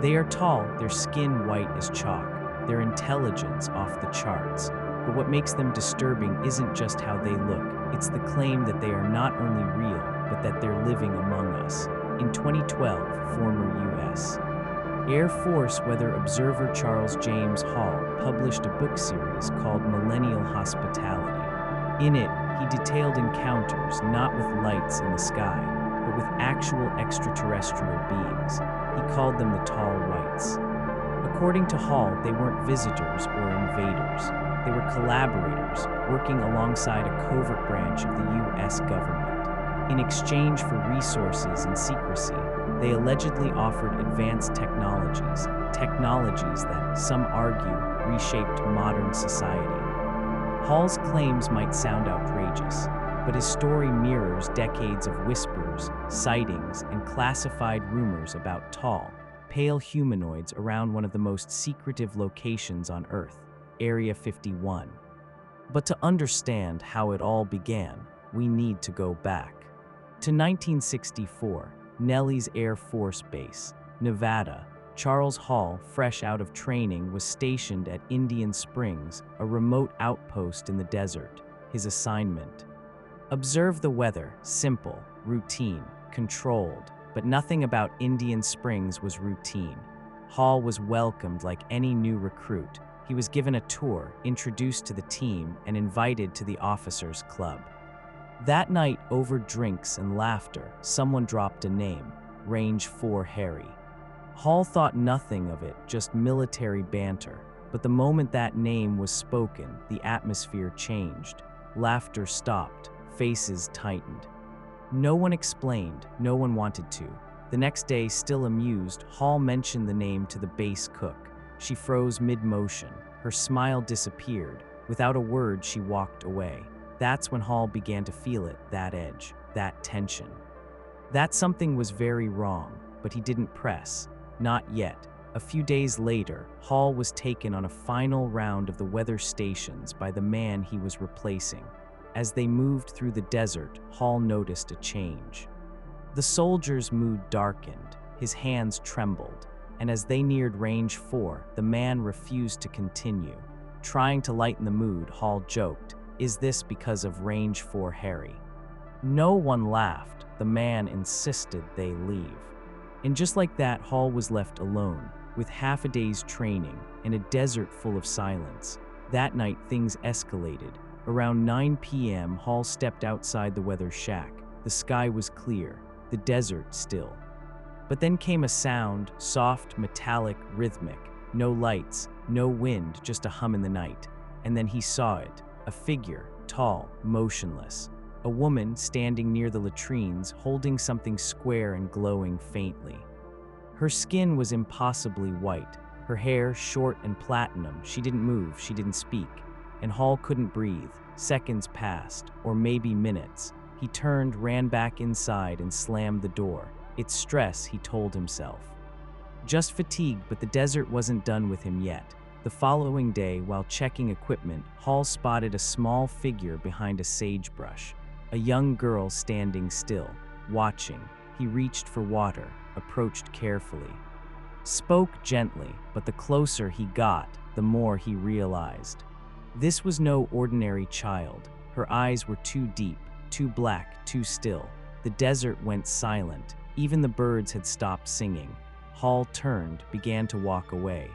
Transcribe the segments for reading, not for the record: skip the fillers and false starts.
They are tall, their skin white as chalk, their intelligence off the charts. But what makes them disturbing isn't just how they look, it's the claim that they are not only real, but that they're living among us. In 2012, former U.S. Air Force weather observer Charles James Hall published a book series called Millennial Hospitality. In it, he detailed encounters not with lights in the sky, but with actual extraterrestrial beings. He called them the Tall Whites. According to Hall, they weren't visitors or invaders. They were collaborators working alongside a covert branch of the U.S. government. In exchange for resources and secrecy, they allegedly offered advanced technologies that, some argue, reshaped modern society. Hall's claims might sound outrageous, but his story mirrors decades of whispers, sightings, and classified rumors about tall, pale humanoids around one of the most secretive locations on Earth, Area 51. But to understand how it all began, we need to go back to 1964, Nellis Air Force Base, Nevada. Charles Hall, fresh out of training, was stationed at Indian Springs, a remote outpost in the desert. His assignment: observe the weather, simple, routine, controlled, but nothing about Indian Springs was routine. Hall was welcomed like any new recruit. He was given a tour, introduced to the team, and invited to the officers' club. That night, over drinks and laughter, someone dropped a name: Range 4 Harry. Hall thought nothing of it, just military banter. But the moment that name was spoken, the atmosphere changed. Laughter stopped, faces tightened. No one explained, no one wanted to. The next day, still amused, Hall mentioned the name to the base cook. She froze mid-motion. Her smile disappeared. Without a word, she walked away. That's when Hall began to feel it, that edge, that tension. That something was very wrong, but he didn't press. Not yet. A few days later, Hall was taken on a final round of the weather stations by the man he was replacing. As they moved through the desert, Hall noticed a change. The soldier's mood darkened, his hands trembled, and as they neared Range 4, the man refused to continue. Trying to lighten the mood, Hall joked, "Is this because of Range 4 Harry?" No one laughed. The man insisted they leave. And just like that, Hall was left alone, with half a day's training in a desert full of silence. That night, things escalated. Around 9 p.m., Hall stepped outside the weather shack. The sky was clear, the desert still. But then came a sound, soft, metallic, rhythmic. No lights, no wind, just a hum in the night. And then he saw it, a figure, tall, motionless. A woman standing near the latrines, holding something square and glowing faintly. Her skin was impossibly white, her hair short and platinum. She didn't move, she didn't speak. And Hall couldn't breathe. Seconds passed, or maybe minutes. He turned, ran back inside, and slammed the door. It's stress, he told himself. Just fatigue, but the desert wasn't done with him yet. The following day, while checking equipment, Hall spotted a small figure behind a sagebrush. A young girl standing still, watching. He reached for water, approached carefully. Spoke gently, but the closer he got, the more he realized. This was no ordinary child. Her eyes were too deep, too black, too still. The desert went silent. Even the birds had stopped singing. Hall turned, began to walk away.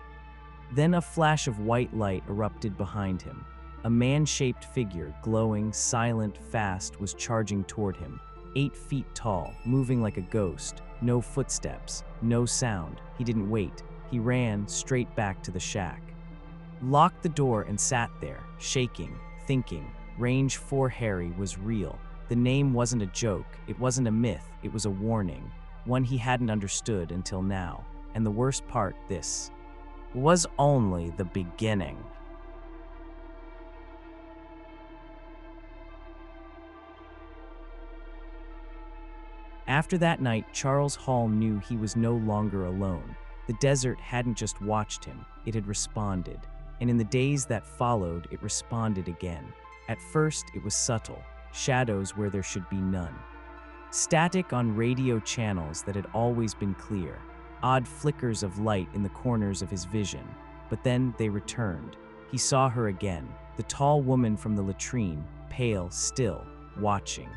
Then a flash of white light erupted behind him. A man-shaped figure, glowing, silent, fast, was charging toward him. 8 feet tall, moving like a ghost. No footsteps, no sound. He didn't wait. He ran straight back to the shack. Locked the door and sat there, shaking, thinking. Range 4 Harry was real. The name wasn't a joke, it wasn't a myth, it was a warning. One he hadn't understood until now. And the worst part, this was only the beginning. After that night, Charles Hall knew he was no longer alone. The desert hadn't just watched him, it had responded. And in the days that followed, it responded again. At first, it was subtle, shadows where there should be none. Static on radio channels that had always been clear. odd flickers of light in the corners of his vision. But then they returned. He saw her again, the tall woman from the latrine, pale, still, watching.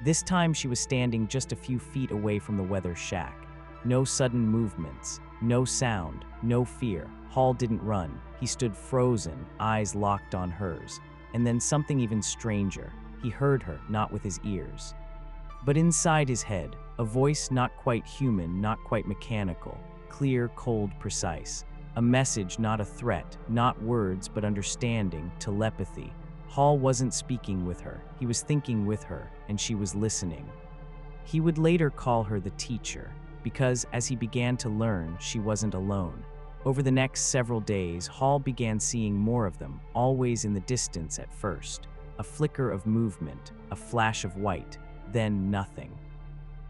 This time she was standing just a few feet away from the weather shack. No sudden movements, no sound, no fear. Hall didn't run. He stood frozen, eyes locked on hers. And then something even stranger. He heard her, not with his ears, but inside his head, a voice not quite human, not quite mechanical, clear, cold, precise. A message, not a threat, not words, but understanding, telepathy. Hall wasn't speaking with her, he was thinking with her, and she was listening. He would later call her the teacher, because as he began to learn, she wasn't alone. Over the next several days, Hall began seeing more of them, always in the distance at first. A flicker of movement, a flash of white, then nothing.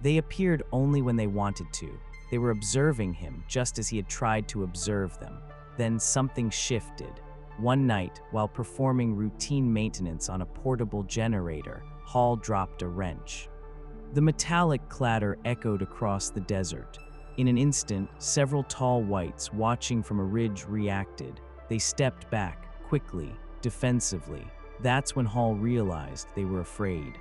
They appeared only when they wanted to. They were observing him just as he had tried to observe them. Then something shifted. One night, while performing routine maintenance on a portable generator, Hall dropped a wrench. The metallic clatter echoed across the desert. In an instant, several tall whites watching from a ridge reacted. They stepped back, quickly, defensively. That's when Hall realized they were afraid.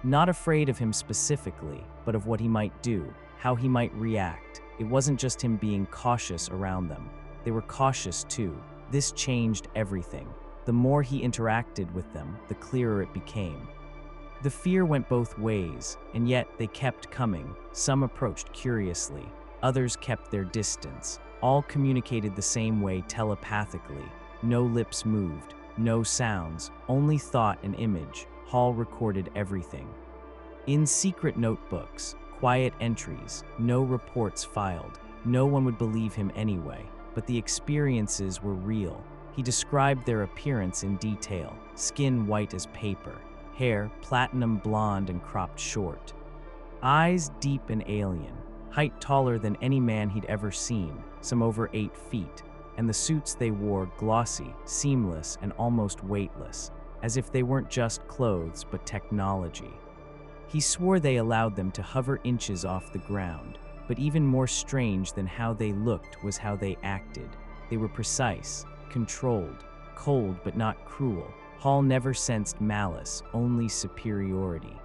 Not afraid of him specifically, but of what he might do, how he might react. It wasn't just him being cautious around them. They were cautious too. This changed everything. The more he interacted with them, the clearer it became. The fear went both ways, and yet they kept coming. Some approached curiously, others kept their distance. All communicated the same way telepathically. No lips moved, no sounds, only thought and image. Hall recorded everything. In secret notebooks, quiet entries, no reports filed. No one would believe him anyway, but the experiences were real. He described their appearance in detail: skin white as paper, hair platinum blonde and cropped short, eyes deep and alien, height taller than any man he'd ever seen, some over 8 feet, and the suits they wore glossy, seamless, and almost weightless, as if they weren't just clothes but technology. He swore they allowed them to hover inches off the ground, but even more strange than how they looked was how they acted. They were precise, controlled, cold but not cruel. Hall never sensed malice, only superiority.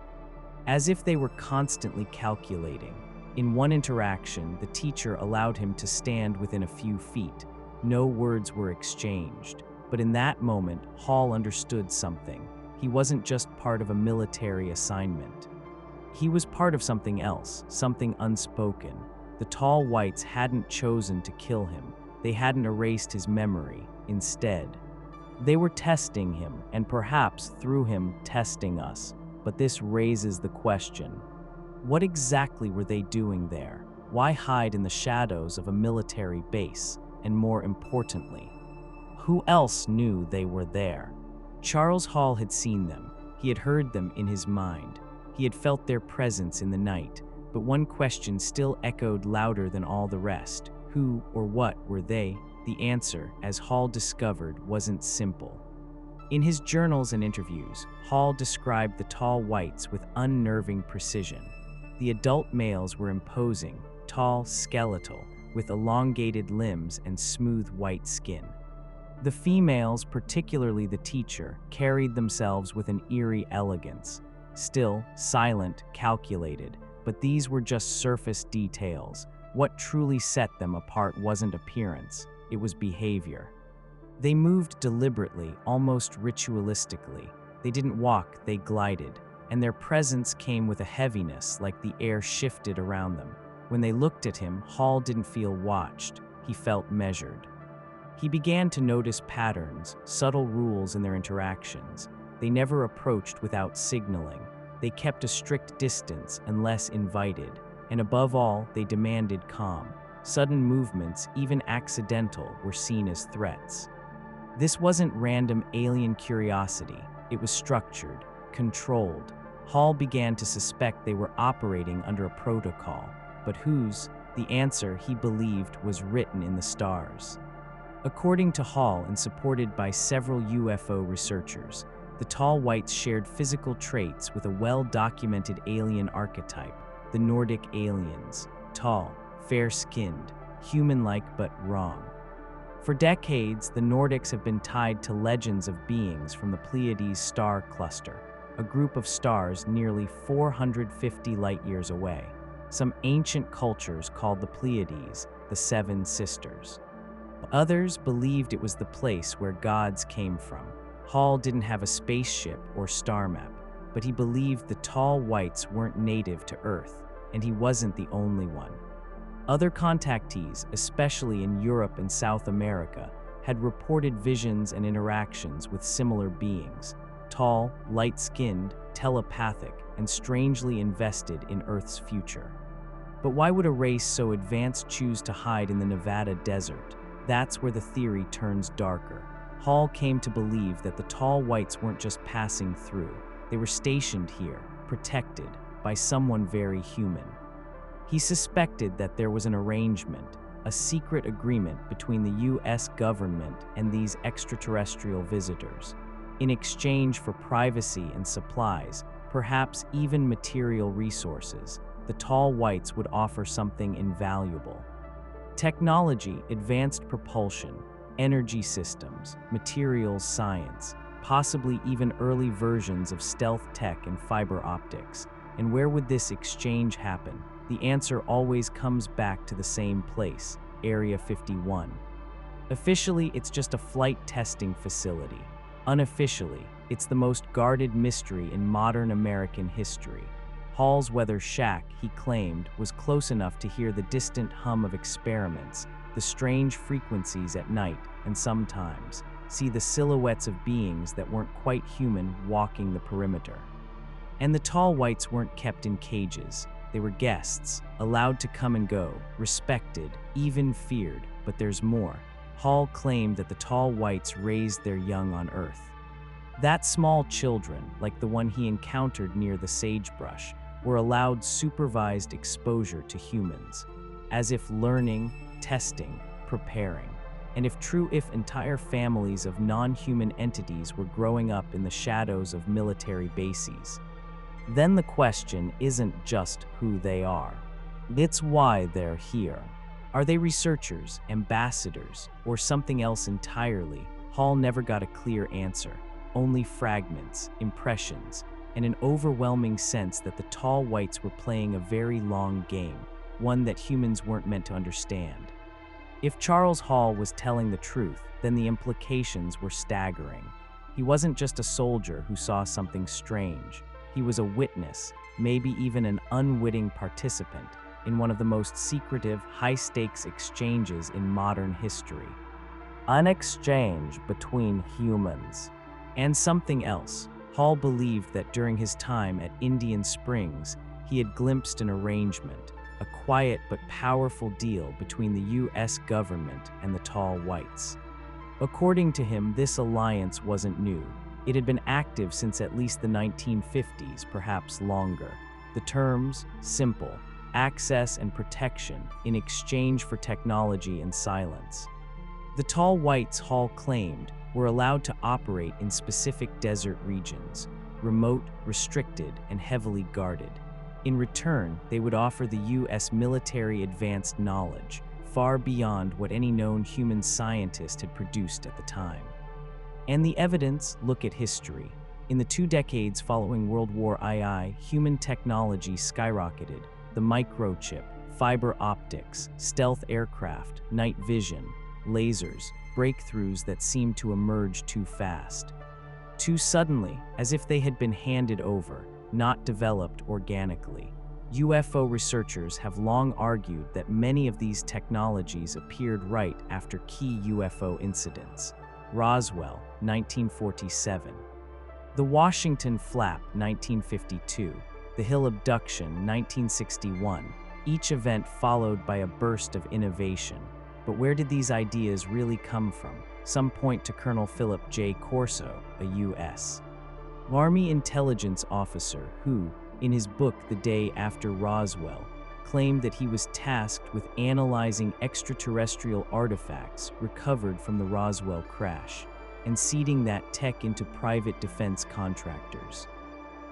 As if they were constantly calculating. In one interaction, the teacher allowed him to stand within a few feet. No words were exchanged. But in that moment, Hall understood something. He wasn't just part of a military assignment. He was part of something else, something unspoken. The tall whites hadn't chosen to kill him. They hadn't erased his memory. Instead, they were testing him, and perhaps through him, testing us. But this raises the question: what exactly were they doing there? Why hide in the shadows of a military base? And more importantly, who else knew they were there? Charles Hall had seen them. He had heard them in his mind. He had felt their presence in the night. But one question still echoed louder than all the rest. Who or what were they? The answer, as Hall discovered, wasn't simple. In his journals and interviews, Hall described the tall whites with unnerving precision. The adult males were imposing, tall, skeletal, with elongated limbs and smooth white skin. The females, particularly the teacher, carried themselves with an eerie elegance. Still, silent, calculated, but these were just surface details. What truly set them apart wasn't appearance, it was behavior. They moved deliberately, almost ritualistically. They didn't walk, they glided, and their presence came with a heaviness, like the air shifted around them. When they looked at him, Hall didn't feel watched, he felt measured. He began to notice patterns, subtle rules in their interactions. They never approached without signaling. They kept a strict distance unless invited. And above all, they demanded calm. Sudden movements, even accidental, were seen as threats. This wasn't random alien curiosity. It was structured, controlled. Hall began to suspect they were operating under a protocol. But whose? The answer, he believed, was written in the stars. According to Hall, and supported by several UFO researchers, the tall whites shared physical traits with a well-documented alien archetype, the Nordic aliens: tall, fair-skinned, human-like but wrong. For decades, the Nordics have been tied to legends of beings from the Pleiades star cluster, a group of stars nearly 450 light-years away. Some ancient cultures called the Pleiades the Seven Sisters. Others believed it was the place where gods came from. Hall didn't have a spaceship or star map, but he believed the tall whites weren't native to Earth, and he wasn't the only one. Other contactees, especially in Europe and South America, had reported visions and interactions with similar beings, tall, light-skinned, telepathic, and strangely invested in Earth's future. But why would a race so advanced choose to hide in the Nevada desert? That's where the theory turns darker. Hall came to believe that the tall whites weren't just passing through. They were stationed here, protected, by someone very human. He suspected that there was an arrangement, a secret agreement between the US government and these extraterrestrial visitors. In exchange for privacy and supplies, perhaps even material resources, the tall whites would offer something invaluable. Technology, advanced propulsion, energy systems, materials science, possibly even early versions of stealth tech and fiber optics. And where would this exchange happen? The answer always comes back to the same place, Area 51. Officially, it's just a flight testing facility. Unofficially, it's the most guarded mystery in modern American history. Hall's weather shack, he claimed, was close enough to hear the distant hum of experiments, the strange frequencies at night, and sometimes see the silhouettes of beings that weren't quite human walking the perimeter. And the tall whites weren't kept in cages. They were guests, allowed to come and go, respected, even feared. But there's more. Hall claimed that the tall whites raised their young on Earth. That small children, like the one he encountered near the sagebrush, were allowed supervised exposure to humans, as if learning, testing, preparing. And if true, if entire families of non-human entities were growing up in the shadows of military bases, then the question isn't just who they are. It's why they're here. Are they researchers, ambassadors, or something else entirely? Hall never got a clear answer, only fragments, impressions, and an overwhelming sense that the tall whites were playing a very long game, one that humans weren't meant to understand. If Charles Hall was telling the truth, then the implications were staggering. He wasn't just a soldier who saw something strange. He was a witness, maybe even an unwitting participant, in one of the most secretive, high-stakes exchanges in modern history. An exchange between humans. And something else. Hall believed that during his time at Indian Springs, he had glimpsed an arrangement, a quiet but powerful deal between the US government and the tall whites. According to him, this alliance wasn't new. It had been active since at least the 1950s, perhaps longer. The terms, simple: access and protection in exchange for technology and silence. The tall whites, Hall claimed, were allowed to operate in specific desert regions, remote, restricted, and heavily guarded. In return, they would offer the US military advanced knowledge, far beyond what any known human scientist had produced at the time. And the evidence, look at history. In the 2 decades following World War II, human technology skyrocketed. The microchip, fiber optics, stealth aircraft, night vision, lasers, breakthroughs that seemed to emerge too fast. Too suddenly, as if they had been handed over, not developed organically. UFO researchers have long argued that many of these technologies appeared right after key UFO incidents. Roswell, 1947. The Washington Flap, 1952. The Hill Abduction, 1961. Each event followed by a burst of innovation. But where did these ideas really come from? Some point to Colonel Philip J. Corso, a U.S. Army intelligence officer who, in his book The Day After Roswell, claimed that he was tasked with analyzing extraterrestrial artifacts recovered from the Roswell crash and seeding that tech into private defense contractors.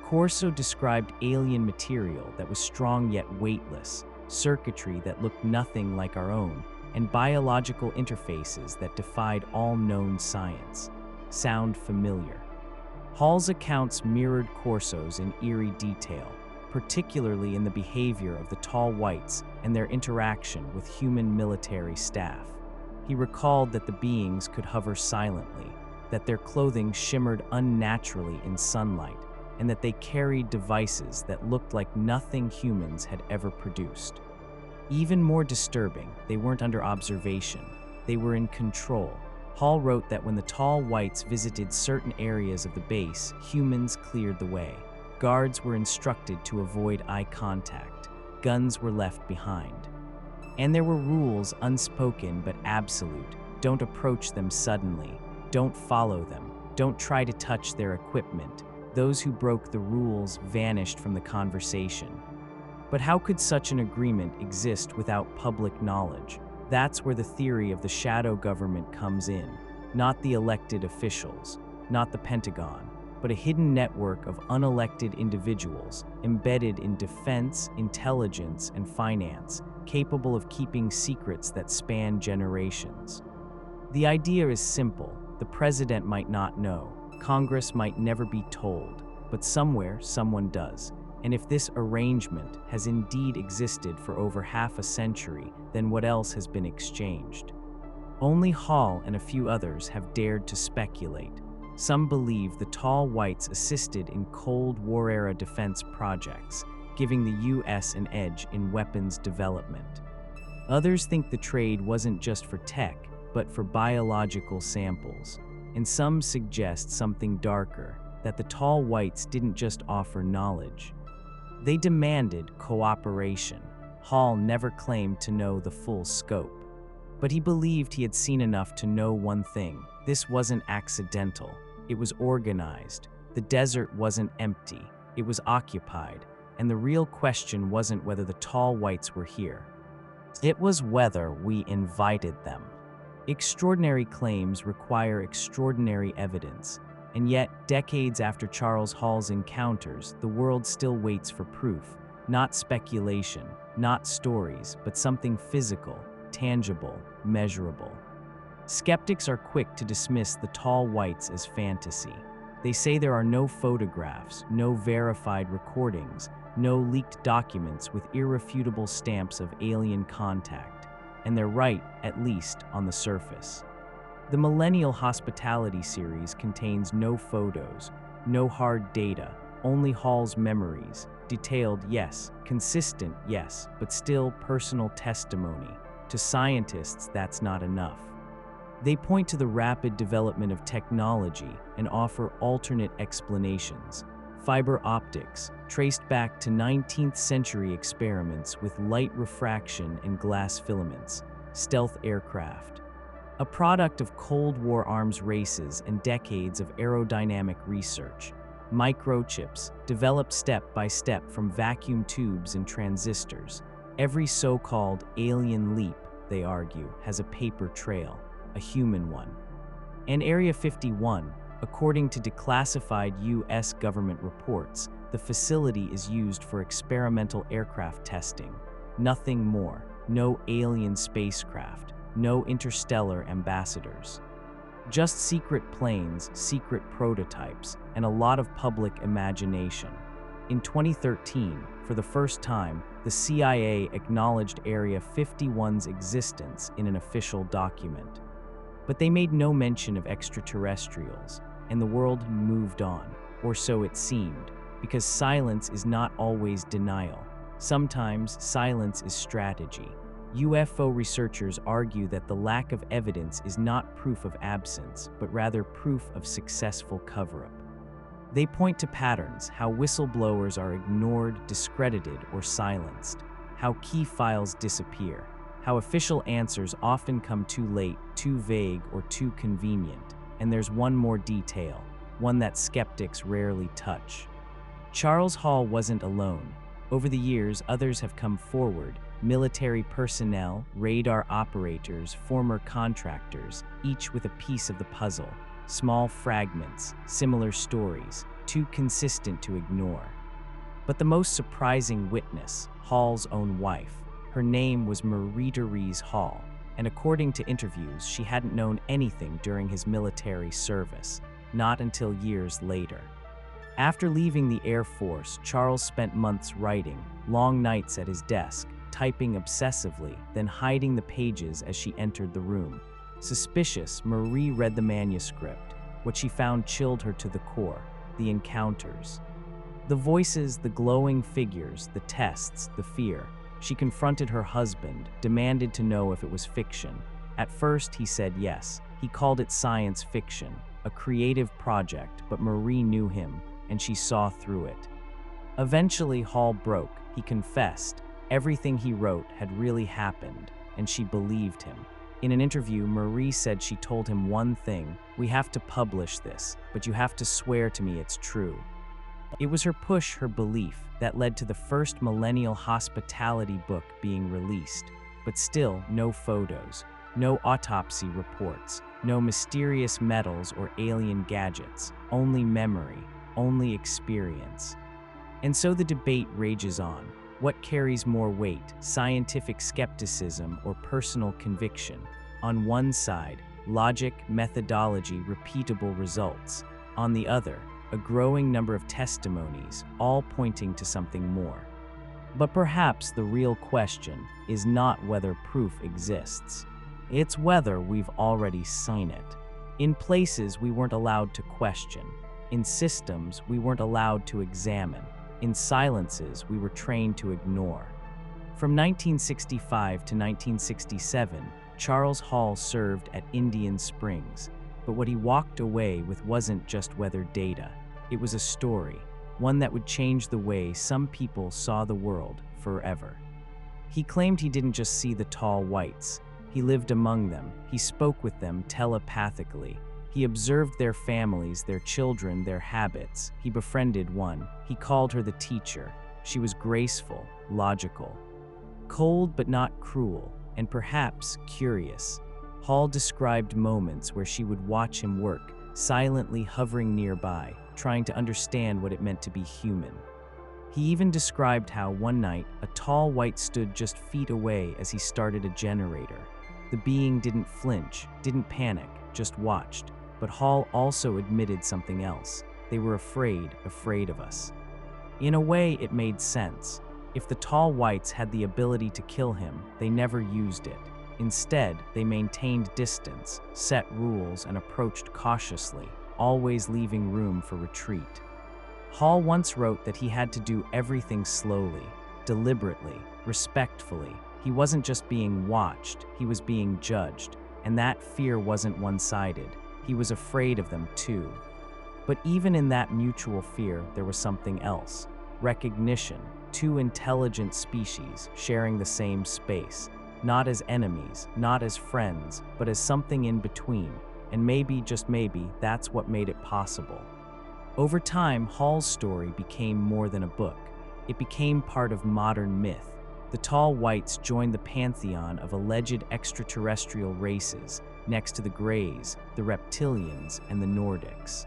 Corso described alien material that was strong yet weightless, circuitry that looked nothing like our own, and biological interfaces that defied all known science. Sound familiar? Hall's accounts mirrored Corso's in eerie detail, particularly in the behavior of the tall whites and their interaction with human military staff. He recalled that the beings could hover silently, that their clothing shimmered unnaturally in sunlight, and that they carried devices that looked like nothing humans had ever produced. Even more disturbing, they weren't under observation. They were in control. Hall wrote that when the tall whites visited certain areas of the base, humans cleared the way. Guards were instructed to avoid eye contact. Guns were left behind. And there were rules, unspoken but absolute. Don't approach them suddenly. Don't follow them. Don't try to touch their equipment. Those who broke the rules vanished from the conversation. But how could such an agreement exist without public knowledge? That's where the theory of the shadow government comes in. Not the elected officials, not the Pentagon, but a hidden network of unelected individuals embedded in defense, intelligence, and finance, capable of keeping secrets that span generations. The idea is simple. The president might not know. Congress might never be told, but somewhere someone does. And if this arrangement has indeed existed for over half a century, then what else has been exchanged? Only Hall and a few others have dared to speculate. Some believe the tall whites assisted in Cold War-era defense projects, giving the U.S. an edge in weapons development. Others think the trade wasn't just for tech, but for biological samples. And some suggest something darker, that the tall whites didn't just offer knowledge. They demanded cooperation. Hall never claimed to know the full scope. But he believed he had seen enough to know one thing. This wasn't accidental. It was organized. The desert wasn't empty. It was occupied. And the real question wasn't whether the tall whites were here. It was whether we invited them. Extraordinary claims require extraordinary evidence. And yet, decades after Charles Hall's encounters, the world still waits for proof. Not speculation, not stories, but something physical, tangible, measurable. Skeptics are quick to dismiss the tall whites as fantasy. They say there are no photographs, no verified recordings, no leaked documents with irrefutable stamps of alien contact. And they're right, at least on the surface. The Millennial Hospitality series contains no photos, no hard data, only Hall's memories, detailed, yes, consistent, yes, but still personal testimony. To scientists, that's not enough. They point to the rapid development of technology and offer alternate explanations. Fiber optics, traced back to 19th century experiments with light refraction and glass filaments. Stealth aircraft, a product of Cold War arms races and decades of aerodynamic research. Microchips, developed step by step from vacuum tubes and transistors. Every so-called alien leap, they argue, has a paper trail, a human one. And Area 51, according to declassified U.S. government reports, the facility is used for experimental aircraft testing. Nothing more. No alien spacecraft. No interstellar ambassadors. Just secret planes, secret prototypes, and a lot of public imagination. In 2013, for the first time, the CIA acknowledged Area 51's existence in an official document. But they made no mention of extraterrestrials, and the world moved on, or so it seemed, because silence is not always denial. Sometimes silence is strategy. UFO researchers argue that the lack of evidence is not proof of absence, but rather proof of successful cover-up. They point to patterns, how whistleblowers are ignored, discredited, or silenced, how key files disappear, how official answers often come too late, too vague, or too convenient. And there's one more detail, one that skeptics rarely touch. Charles Hall wasn't alone. Over the years, others have come forward. Military personnel, radar operators, former contractors, each with a piece of the puzzle. Small fragments, similar stories, too consistent to ignore. But the most surprising witness, Hall's own wife. Her name was Marie Hall, and according to interviews, she hadn't known anything during his military service, not until years later. After leaving the Air Force, Charles spent months writing, long nights at his desk, typing obsessively, then hiding the pages as she entered the room. Suspicious, Marie read the manuscript. What she found chilled her to the core: the encounters. The voices, the glowing figures, the tests, the fear. She confronted her husband, demanded to know if it was fiction. At first, he said yes. He called it science fiction, a creative project, but Marie knew him, and she saw through it. Eventually, Hall broke. He confessed. Everything he wrote had really happened, and she believed him. In an interview, Marie said she told him one thing: "We have to publish this, but you have to swear to me it's true." It was her push, her belief, that led to the first millennial hospitality book being released. But still, no photos, no autopsy reports, no mysterious metals or alien gadgets, only memory, only experience. And so the debate rages on. What carries more weight, scientific skepticism or personal conviction? On one side, logic, methodology, repeatable results. On the other, a growing number of testimonies, all pointing to something more. But perhaps the real question is not whether proof exists. It's whether we've already seen it. In places we weren't allowed to question. In systems we weren't allowed to examine. In silences we were trained to ignore. From 1965 to 1967, Charles Hall served at Indian Springs, but what he walked away with wasn't just weather data. It was a story, one that would change the way some people saw the world forever. He claimed he didn't just see the tall whites. He lived among them. He spoke with them telepathically. He observed their families, their children, their habits. He befriended one. He called her the teacher. She was graceful, logical, cold but not cruel, and perhaps curious. Hall described moments where she would watch him work, silently hovering nearby, trying to understand what it meant to be human. He even described how one night, a tall white stood just feet away as he started a generator. The being didn't flinch, didn't panic, just watched. But Hall also admitted something else. They were afraid of us. In a way, it made sense. If the tall whites had the ability to kill him, they never used it. Instead, they maintained distance, set rules, and approached cautiously, always leaving room for retreat. Hall once wrote that he had to do everything slowly, deliberately, respectfully. He wasn't just being watched, he was being judged, and that fear wasn't one-sided. He was afraid of them too. But even in that mutual fear, there was something else. Recognition. Two intelligent species sharing the same space. Not as enemies, not as friends, but as something in between. And maybe, just maybe, that's what made it possible. Over time, Hall's story became more than a book. It became part of modern myth. The tall whites joined the pantheon of alleged extraterrestrial races, next to the Greys, the Reptilians, and the Nordics.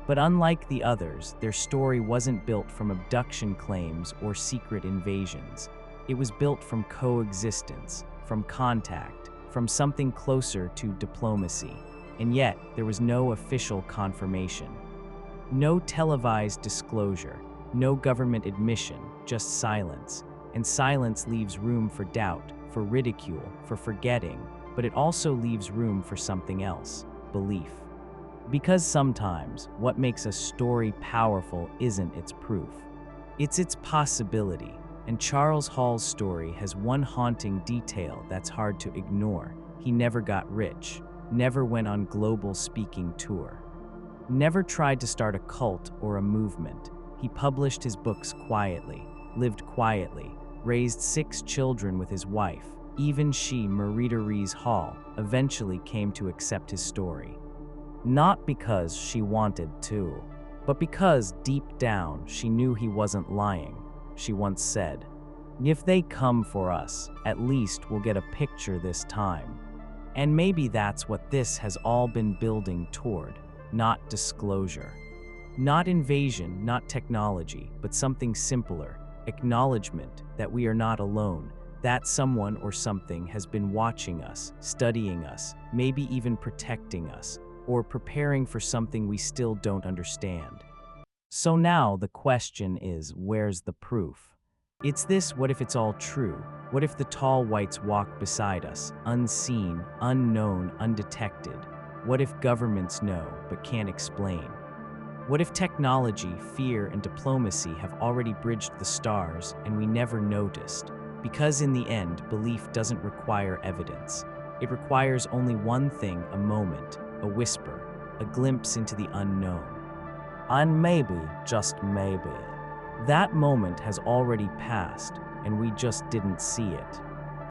But unlike the others, their story wasn't built from abduction claims or secret invasions. It was built from coexistence, from contact, from something closer to diplomacy. And yet, there was no official confirmation. No televised disclosure, no government admission, just silence. And silence leaves room for doubt, for ridicule, for forgetting, but it also leaves room for something else: belief. Because sometimes, what makes a story powerful isn't its proof. It's its possibility, and Charles Hall's story has one haunting detail that's hard to ignore. He never got rich, never went on global speaking tour, never tried to start a cult or a movement. He published his books quietly, lived quietly, raised 6 children with his wife. Even she, Marie Hall, eventually came to accept his story. Not because she wanted to, but because deep down she knew he wasn't lying. She once said, "If they come for us, at least we'll get a picture this time." And maybe that's what this has all been building toward, not disclosure. Not invasion, not technology, but something simpler: acknowledgement that we are not alone, That someone or something has been watching us, studying us, maybe even protecting us, or preparing for something we still don't understand. So now the question is, where's the proof? It's this: what if it's all true? What if the tall whites walk beside us, unseen, unknown, undetected? What if governments know but can't explain? What if technology, fear, and diplomacy have already bridged the stars and we never noticed? Because in the end, belief doesn't require evidence. It requires only one thing: a moment, a whisper, a glimpse into the unknown. And maybe, just maybe, that moment has already passed and we just didn't see it.